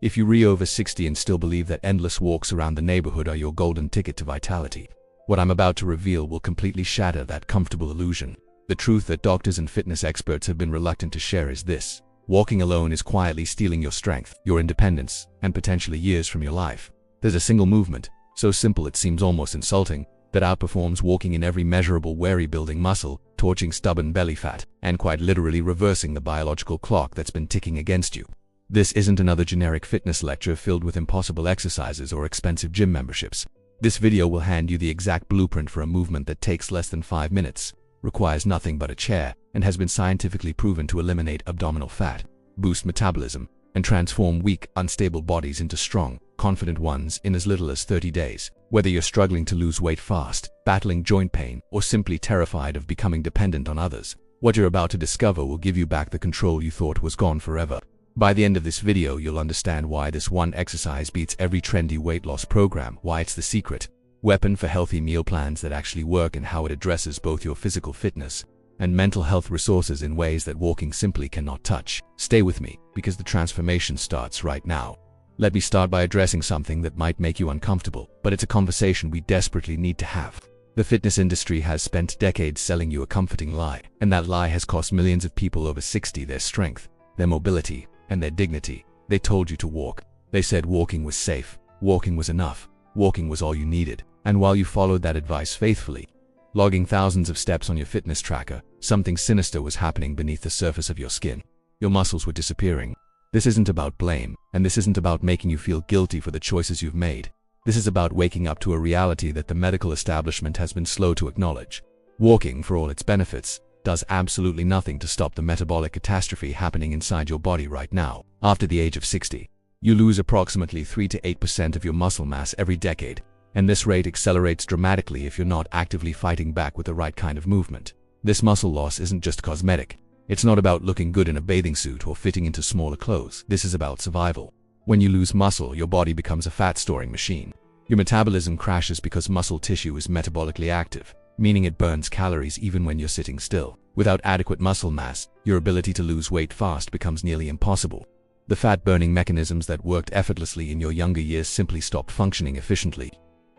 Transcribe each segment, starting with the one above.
If you're over 60 and still believe that endless walks around the neighborhood are your golden ticket to vitality, what I'm about to reveal will completely shatter that comfortable illusion. The truth that doctors and fitness experts have been reluctant to share is this: walking alone is quietly stealing your strength, your independence, and potentially years from your life. There's a single movement, so simple it seems almost insulting, that outperforms walking in every measurable way, building muscle, torching stubborn belly fat, and quite literally reversing the biological clock that's been ticking against you. This isn't another generic fitness lecture filled with impossible exercises or expensive gym memberships. This video will hand you the exact blueprint for a movement that takes less than 5 minutes, requires nothing but a chair, and has been scientifically proven to eliminate abdominal fat, boost metabolism, and transform weak, unstable bodies into strong, confident ones in as little as 30 days. Whether you're struggling to lose weight fast, battling joint pain, or simply terrified of becoming dependent on others, what you're about to discover will give you back the control you thought was gone forever. By the end of this video, you'll understand why this one exercise beats every trendy weight loss program, why it's the secret weapon for healthy meal plans that actually work, and how it addresses both your physical fitness and mental health resources in ways that walking simply cannot touch. Stay with me, because the transformation starts right now. Let me start by addressing something that might make you uncomfortable, but it's a conversation we desperately need to have. The fitness industry has spent decades selling you a comforting lie, and that lie has cost millions of people over 60 their strength, their mobility, and their dignity. They told you to walk. They said walking was safe, walking was enough, walking was all you needed. And while you followed that advice faithfully, logging thousands of steps on your fitness tracker, something sinister was happening beneath the surface of your skin. Your muscles were disappearing. This isn't about blame, and this isn't about making you feel guilty for the choices you've made. This is about waking up to a reality that the medical establishment has been slow to acknowledge. Walking, for all its benefits, does absolutely nothing to stop the metabolic catastrophe happening inside your body right now. After the age of 60, you lose approximately 3 to 8% of your muscle mass every decade, and this rate accelerates dramatically if you're not actively fighting back with the right kind of movement. This muscle loss isn't just cosmetic. It's not about looking good in a bathing suit or fitting into smaller clothes. This is about survival. When you lose muscle, your body becomes a fat-storing machine. Your metabolism crashes because muscle tissue is metabolically active, meaning it burns calories even when you're sitting still. Without adequate muscle mass, your ability to lose weight fast becomes nearly impossible. The fat-burning mechanisms that worked effortlessly in your younger years simply stopped functioning efficiently.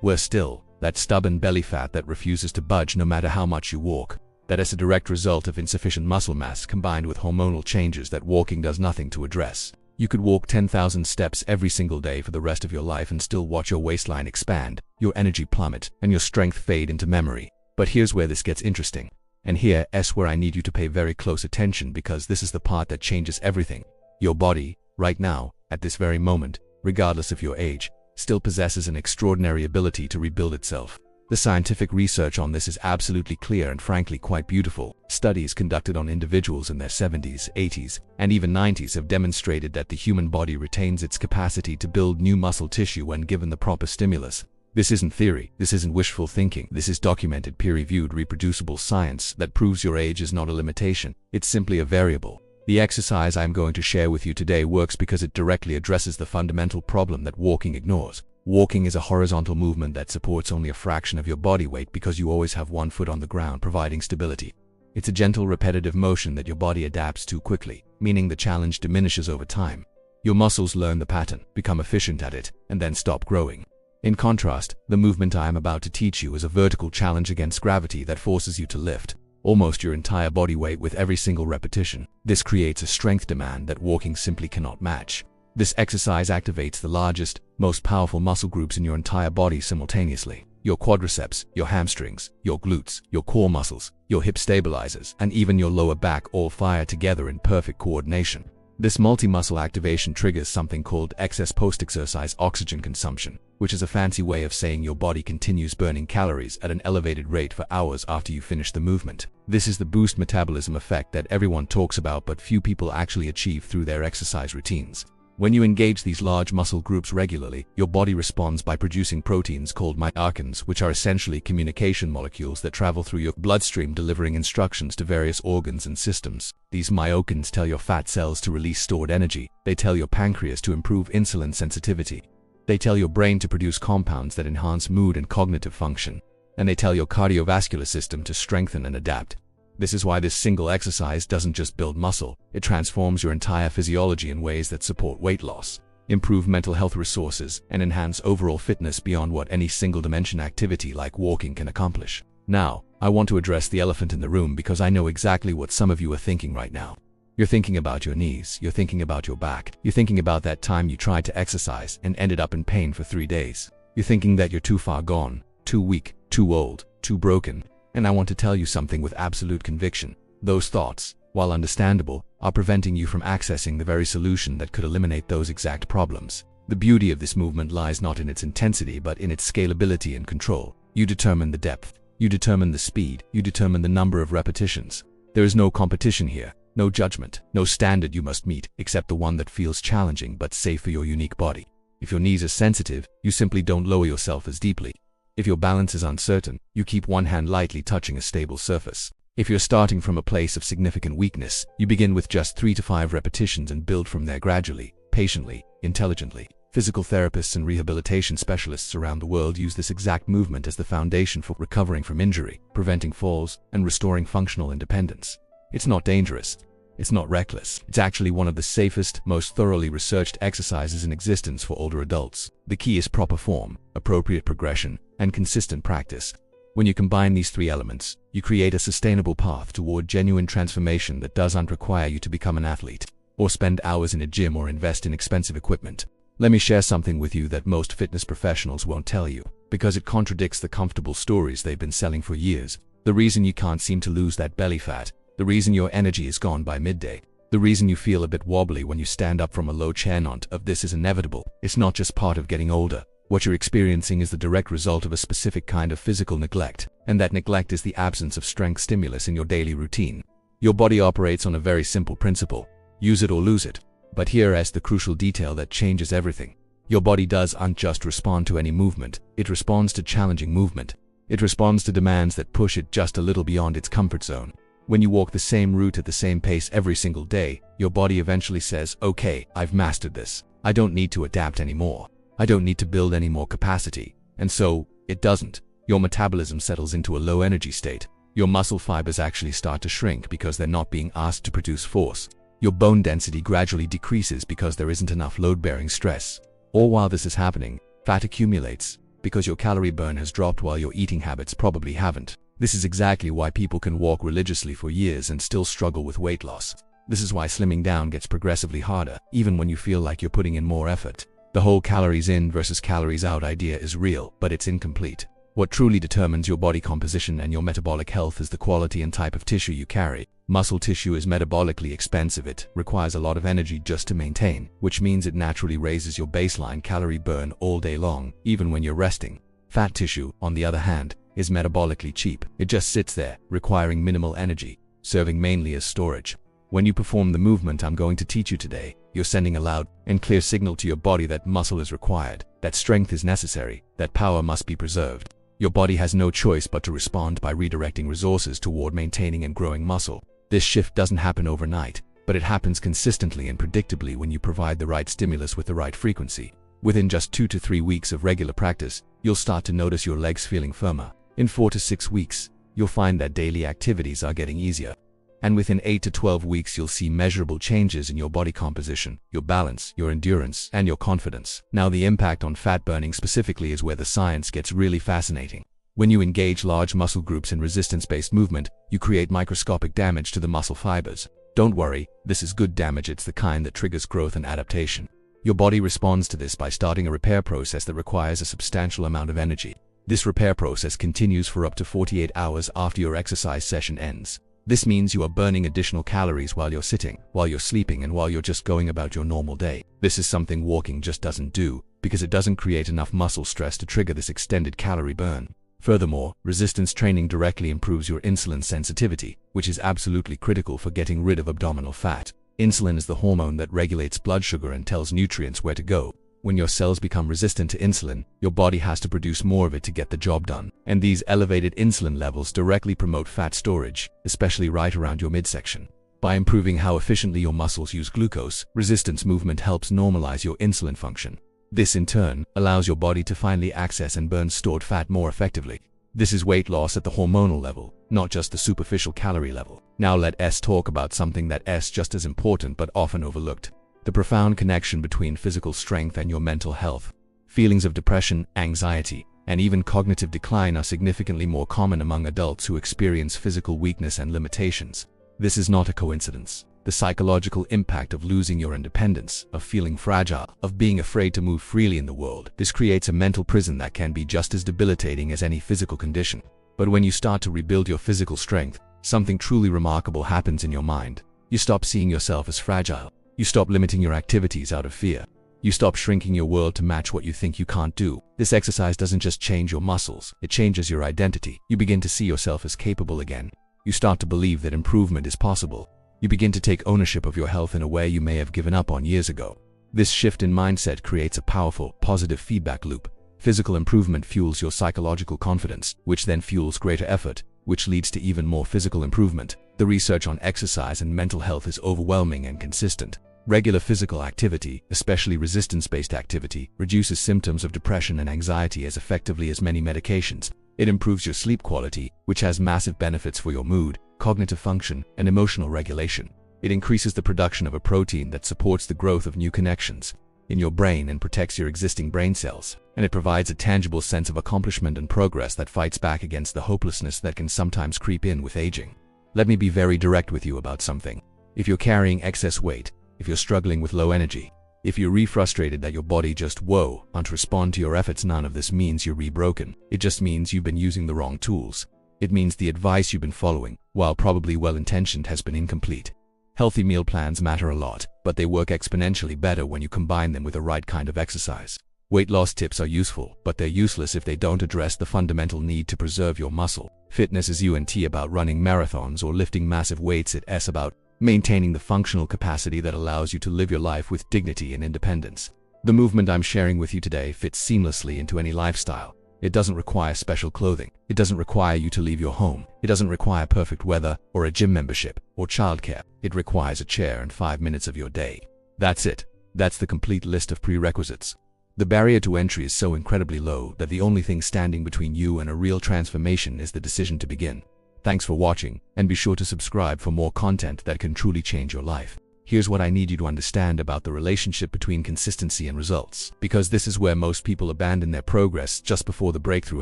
Worse still, that stubborn belly fat that refuses to budge no matter how much you walk. That is a direct result of insufficient muscle mass combined with hormonal changes that walking does nothing to address. You could walk 10,000 steps every single day for the rest of your life and still watch your waistline expand, your energy plummet, and your strength fade into memory. But here's where this gets interesting. And here's where I need you to pay very close attention, because this is the part that changes everything. Your body, right now, at this very moment, regardless of your age, still possesses an extraordinary ability to rebuild itself. The scientific research on this is absolutely clear and frankly quite beautiful. Studies conducted on individuals in their 70s, 80s, and even 90s have demonstrated that the human body retains its capacity to build new muscle tissue when given the proper stimulus. This isn't theory, this isn't wishful thinking, this is documented, peer-reviewed, reproducible science that proves your age is not a limitation, it's simply a variable. The exercise I'm going to share with you today works because it directly addresses the fundamental problem that walking ignores. Walking is a horizontal movement that supports only a fraction of your body weight because you always have one foot on the ground providing stability. It's a gentle, repetitive motion that your body adapts to quickly, meaning the challenge diminishes over time. Your muscles learn the pattern, become efficient at it, and then stop growing. In contrast, the movement I am about to teach you is a vertical challenge against gravity that forces you to lift almost your entire body weight with every single repetition. This creates a strength demand that walking simply cannot match. This exercise activates the largest, most powerful muscle groups in your entire body simultaneously. Your quadriceps, your hamstrings, your glutes, your core muscles, your hip stabilizers, and even your lower back all fire together in perfect coordination. This multi-muscle activation triggers something called excess post-exercise oxygen consumption, which is a fancy way of saying your body continues burning calories at an elevated rate for hours after you finish the movement. This is the boost metabolism effect that everyone talks about but few people actually achieve through their exercise routines. When you engage these large muscle groups regularly, your body responds by producing proteins called myokines, which are essentially communication molecules that travel through your bloodstream delivering instructions to various organs and systems. These myokines tell your fat cells to release stored energy, they tell your pancreas to improve insulin sensitivity, they tell your brain to produce compounds that enhance mood and cognitive function, and they tell your cardiovascular system to strengthen and adapt. This is why this single exercise doesn't just build muscle, it transforms your entire physiology in ways that support weight loss. improve mental health resources, and enhance overall fitness beyond what any single-dimension activity like walking can accomplish. Now, I want to address the elephant in the room because I know exactly what some of you are thinking right now. You're thinking about your knees, you're thinking about your back, you're thinking about that time you tried to exercise and ended up in pain for 3 days. You're thinking that you're too far gone, too weak, too old, too broken. And I want to tell you something with absolute conviction. Those thoughts, while understandable, are preventing you from accessing the very solution that could eliminate those exact problems. The beauty of this movement lies not in its intensity but in its scalability and control. You determine the depth, you determine the speed, you determine the number of repetitions. There is no competition here, no judgment, no standard you must meet except the one that feels challenging but safe for your unique body. If your knees are sensitive, you simply don't lower yourself as deeply. If your balance is uncertain, you keep one hand lightly touching a stable surface. If you're starting from a place of significant weakness, you begin with just 3 to 5 repetitions and build from there gradually, patiently, intelligently. Physical therapists and rehabilitation specialists around the world use this exact movement as the foundation for recovering from injury, preventing falls, and restoring functional independence. It's not dangerous. It's not reckless. It's actually one of the safest, most thoroughly researched exercises in existence for older adults. The key is proper form, appropriate progression, and consistent practice. When you combine these 3 elements, you create a sustainable path toward genuine transformation that doesn't require you to become an athlete, or spend hours in a gym or invest in expensive equipment. Let me share something with you that most fitness professionals won't tell you, because it contradicts the comfortable stories they've been selling for years. The reason you can't seem to lose that belly fat, the reason your energy is gone by midday, the reason you feel a bit wobbly when you stand up from a low chair, none of this is inevitable. It's not just part of getting older. What you're experiencing is the direct result of a specific kind of physical neglect, and that neglect is the absence of strength stimulus in your daily routine. Your body operates on a very simple principle: use it or lose it. But here is the crucial detail that changes everything. Your body doesn't just respond to any movement, it responds to challenging movement. It responds to demands that push it just a little beyond its comfort zone. When you walk the same route at the same pace every single day, your body eventually says, "Okay, I've mastered this. I don't need to adapt anymore. I don't need to build any more capacity." And so, it doesn't. Your metabolism settles into a low energy state. Your muscle fibers actually start to shrink because they're not being asked to produce force. Your bone density gradually decreases because there isn't enough load-bearing stress. All while this is happening, fat accumulates because your calorie burn has dropped while your eating habits probably haven't. This is exactly why people can walk religiously for years and still struggle with weight loss. This is why slimming down gets progressively harder, even when you feel like you're putting in more effort. The whole calories in versus calories out idea is real, but it's incomplete. What truly determines your body composition and your metabolic health is the quality and type of tissue you carry. Muscle tissue is metabolically expensive. It requires a lot of energy just to maintain, which means it naturally raises your baseline calorie burn all day long, even when you're resting. Fat tissue, on the other hand, is metabolically cheap. It just sits there, requiring minimal energy, serving mainly as storage. When you perform the movement I'm going to teach you today, you're sending a loud and clear signal to your body that muscle is required, that strength is necessary, that power must be preserved. Your body has no choice but to respond by redirecting resources toward maintaining and growing muscle. This shift doesn't happen overnight, but it happens consistently and predictably when you provide the right stimulus with the right frequency. Within just 2 to 3 weeks of regular practice, you'll start to notice your legs feeling firmer. In 4 to 6 weeks, you'll find that daily activities are getting easier. And within 8 to 12 weeks you'll see measurable changes in your body composition, your balance, your endurance, and your confidence. Now the impact on fat burning specifically is where the science gets really fascinating. When you engage large muscle groups in resistance-based movement, you create microscopic damage to the muscle fibers. Don't worry, this is good damage. It's the kind that triggers growth and adaptation. Your body responds to this by starting a repair process that requires a substantial amount of energy. This repair process continues for up to 48 hours after your exercise session ends. This means you are burning additional calories while you're sitting, while you're sleeping, and while you're just going about your normal day. This is something walking just doesn't do, because it doesn't create enough muscle stress to trigger this extended calorie burn. Furthermore, resistance training directly improves your insulin sensitivity, which is absolutely critical for getting rid of abdominal fat. Insulin is the hormone that regulates blood sugar and tells nutrients where to go. When your cells become resistant to insulin, your body has to produce more of it to get the job done. And these elevated insulin levels directly promote fat storage, especially right around your midsection. By improving how efficiently your muscles use glucose, resistance movement helps normalize your insulin function. This in turn allows your body to finally access and burn stored fat more effectively. This is weight loss at the hormonal level, not just the superficial calorie level. Now let's talk about something that is just as important but often overlooked: the profound connection between physical strength and your mental health. Feelings of depression, anxiety, and even cognitive decline are significantly more common among adults who experience physical weakness and limitations. This is not a coincidence. The psychological impact of losing your independence, of feeling fragile, of being afraid to move freely in the world. This creates a mental prison that can be just as debilitating as any physical condition. But when you start to rebuild your physical strength, something truly remarkable happens in your mind. You stop seeing yourself as fragile. You stop limiting your activities out of fear. You stop shrinking your world to match what you think you can't do. This exercise doesn't just change your muscles, it changes your identity. You begin to see yourself as capable again. You start to believe that improvement is possible. You begin to take ownership of your health in a way you may have given up on years ago. This shift in mindset creates a powerful, positive feedback loop. Physical improvement fuels your psychological confidence, which then fuels greater effort, which leads to even more physical improvement. The research on exercise and mental health is overwhelming and consistent. Regular physical activity, especially resistance-based activity, reduces symptoms of depression and anxiety as effectively as many medications. It improves your sleep quality, which has massive benefits for your mood, cognitive function, and emotional regulation. It increases the production of a protein that supports the growth of new connections in your brain and protects your existing brain cells. And it provides a tangible sense of accomplishment and progress that fights back against the hopelessness that can sometimes creep in with aging. Let me be very direct with you about something. If you're carrying excess weight, if you're struggling with low energy, if you're frustrated that your body just won't respond to your efforts, none of this means you're broken. It just means you've been using the wrong tools. It means the advice you've been following, while probably well-intentioned, has been incomplete. Healthy meal plans matter a lot, but they work exponentially better when you combine them with the right kind of exercise. Weight loss tips are useful, but they're useless if they don't address the fundamental need to preserve your muscle. Fitness is about running marathons or lifting massive weights. It's about maintaining the functional capacity that allows you to live your life with dignity and independence. The movement I'm sharing with you today fits seamlessly into any lifestyle. It doesn't require special clothing. It doesn't require you to leave your home. It doesn't require perfect weather or a gym membership or childcare. It requires a chair and 5 minutes of your day. That's it. That's the complete list of prerequisites. The barrier to entry is so incredibly low that the only thing standing between you and a real transformation is the decision to begin. Thanks for watching, and be sure to subscribe for more content that can truly change your life. Here's what I need you to understand about the relationship between consistency and results, because this is where most people abandon their progress just before the breakthrough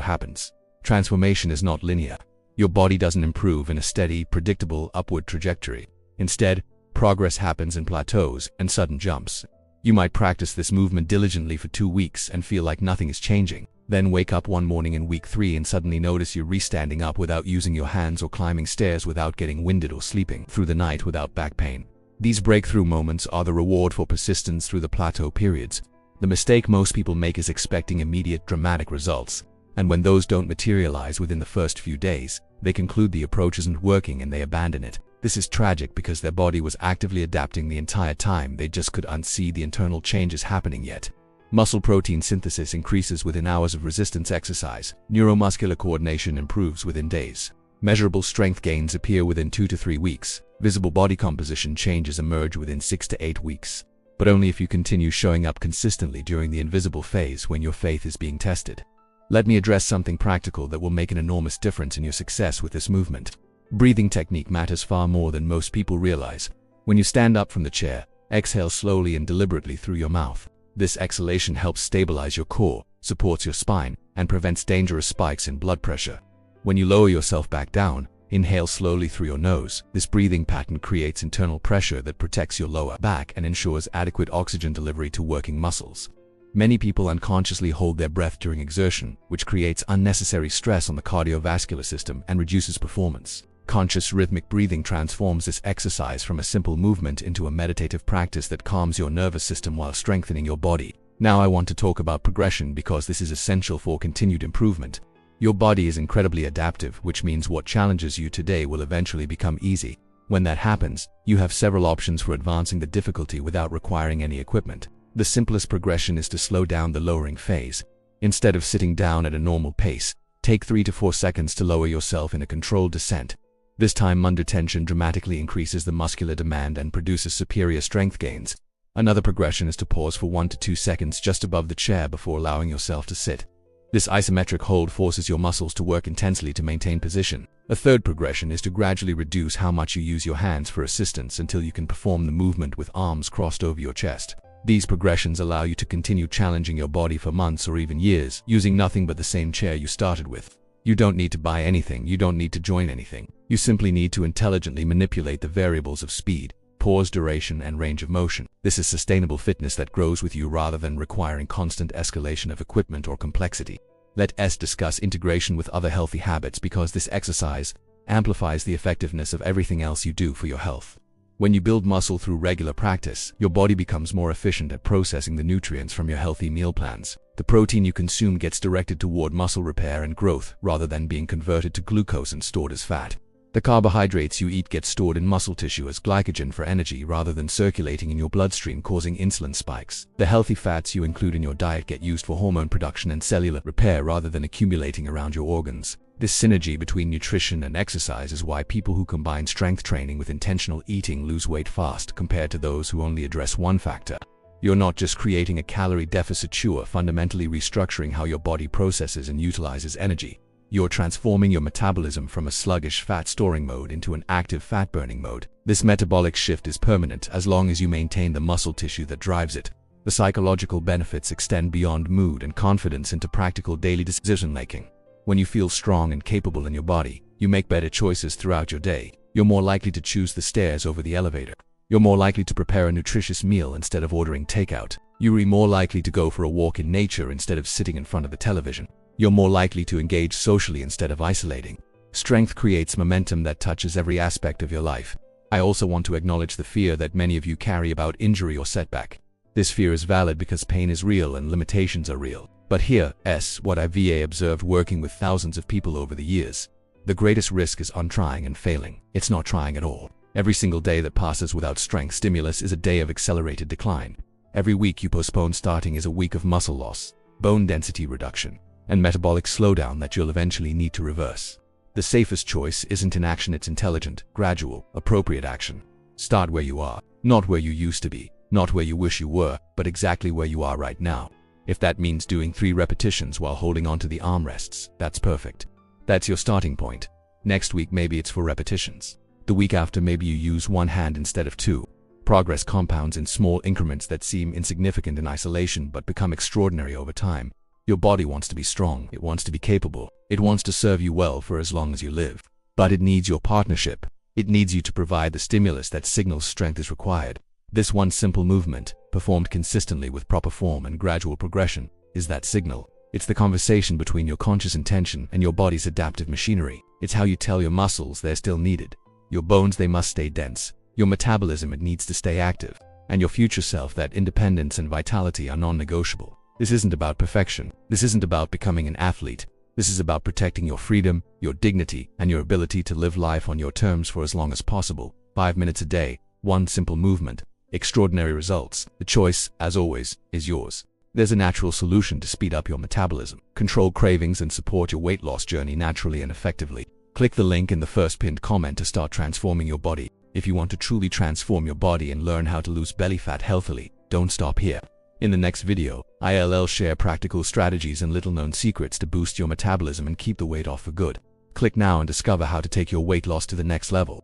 happens. Transformation is not linear. Your body doesn't improve in a steady, predictable upward trajectory. Instead, progress happens in plateaus and sudden jumps. You might practice this movement diligently for 2 weeks and feel like nothing is changing. Then wake up one morning in week 3 and suddenly notice you're standing up without using your hands or climbing stairs without getting winded or sleeping through the night without back pain. These breakthrough moments are the reward for persistence through the plateau periods. The mistake most people make is expecting immediate dramatic results. And when those don't materialize within the first few days, they conclude the approach isn't working and they abandon it. This is tragic because their body was actively adapting the entire time. They just couldn't see the internal changes happening yet. Muscle protein synthesis increases within hours of resistance exercise. Neuromuscular coordination improves within days. Measurable strength gains appear within 2 to 3 weeks. Visible body composition changes emerge within 6 to 8 weeks. But only if you continue showing up consistently during the invisible phase when your faith is being tested. Let me address something practical that will make an enormous difference in your success with this movement. Breathing technique matters far more than most people realize. When you stand up from the chair, exhale slowly and deliberately through your mouth. This exhalation helps stabilize your core, supports your spine, and prevents dangerous spikes in blood pressure. When you lower yourself back down, inhale slowly through your nose. This breathing pattern creates internal pressure that protects your lower back and ensures adequate oxygen delivery to working muscles. Many people unconsciously hold their breath during exertion, which creates unnecessary stress on the cardiovascular system and reduces performance. Conscious rhythmic breathing transforms this exercise from a simple movement into a meditative practice that calms your nervous system while strengthening your body. Now I want to talk about progression because this is essential for continued improvement. Your body is incredibly adaptive, which means what challenges you today will eventually become easy. When that happens, you have several options for advancing the difficulty without requiring any equipment. The simplest progression is to slow down the lowering phase. Instead of sitting down at a normal pace, take 3 to 4 seconds to lower yourself in a controlled descent. This time under tension dramatically increases the muscular demand and produces superior strength gains. Another progression is to pause for 1 to 2 seconds just above the chair before allowing yourself to sit. This isometric hold forces your muscles to work intensely to maintain position. A third progression is to gradually reduce how much you use your hands for assistance until you can perform the movement with arms crossed over your chest. These progressions allow you to continue challenging your body for months or even years, using nothing but the same chair you started with. You don't need to buy anything, you don't need to join anything. You simply need to intelligently manipulate the variables of speed, pause, duration, and range of motion. This is sustainable fitness that grows with you rather than requiring constant escalation of equipment or complexity. Let us discuss integration with other healthy habits, because this exercise amplifies the effectiveness of everything else you do for your health. When you build muscle through regular practice, your body becomes more efficient at processing the nutrients from your healthy meal plans. The protein you consume gets directed toward muscle repair and growth rather than being converted to glucose and stored as fat. The carbohydrates you eat get stored in muscle tissue as glycogen for energy rather than circulating in your bloodstream, causing insulin spikes. The healthy fats you include in your diet get used for hormone production and cellular repair rather than accumulating around your organs. This synergy between nutrition and exercise is why people who combine strength training with intentional eating lose weight fast compared to those who only address one factor. You're not just creating a calorie deficit, you are fundamentally restructuring how your body processes and utilizes energy. You're transforming your metabolism from a sluggish fat-storing mode into an active fat-burning mode. This metabolic shift is permanent as long as you maintain the muscle tissue that drives it. The psychological benefits extend beyond mood and confidence into practical daily decision-making. When you feel strong and capable in your body, you make better choices throughout your day. You're more likely to choose the stairs over the elevator. You're more likely to prepare a nutritious meal instead of ordering takeout. You're more likely to go for a walk in nature instead of sitting in front of the television. You're more likely to engage socially instead of isolating. Strength creates momentum that touches every aspect of your life. I also want to acknowledge the fear that many of you carry about injury or setback. This fear is valid because pain is real and limitations are real. But here's what I've observed working with thousands of people over the years. The greatest risk is untrying and failing. It's not trying at all. Every single day that passes without strength stimulus is a day of accelerated decline. Every week you postpone starting is a week of muscle loss, bone density reduction, and metabolic slowdown that you'll eventually need to reverse. The safest choice isn't inaction, it's intelligent, gradual, appropriate action. Start where you are, not where you used to be, not where you wish you were, but exactly where you are right now. If that means doing 3 repetitions while holding onto the armrests, that's perfect. That's your starting point. Next week maybe it's 4 repetitions. The week after maybe you use 1 hand instead of 2. Progress compounds in small increments that seem insignificant in isolation but become extraordinary over time. Your body wants to be strong, it wants to be capable, it wants to serve you well for as long as you live. But it needs your partnership. It needs you to provide the stimulus that signals strength is required. This one simple movement, performed consistently with proper form and gradual progression, is that signal. It's the conversation between your conscious intention and your body's adaptive machinery. It's how you tell your muscles they're still needed. Your bones, they must stay dense. Your metabolism, it needs to stay active. And your future self, that independence and vitality are non-negotiable. This isn't about perfection. This isn't about becoming an athlete. This is about protecting your freedom, your dignity, and your ability to live life on your terms for as long as possible. 5 minutes a day, one simple movement, extraordinary results. The choice, as always, is yours. There's a natural solution to speed up your metabolism, control cravings, and support your weight loss journey naturally and effectively. Click the link in the first pinned comment to start transforming your body. If you want to truly transform your body and learn how to lose belly fat healthily, don't stop here. In the next video, I'll share practical strategies and little-known secrets to boost your metabolism and keep the weight off for good. Click now and discover how to take your weight loss to the next level.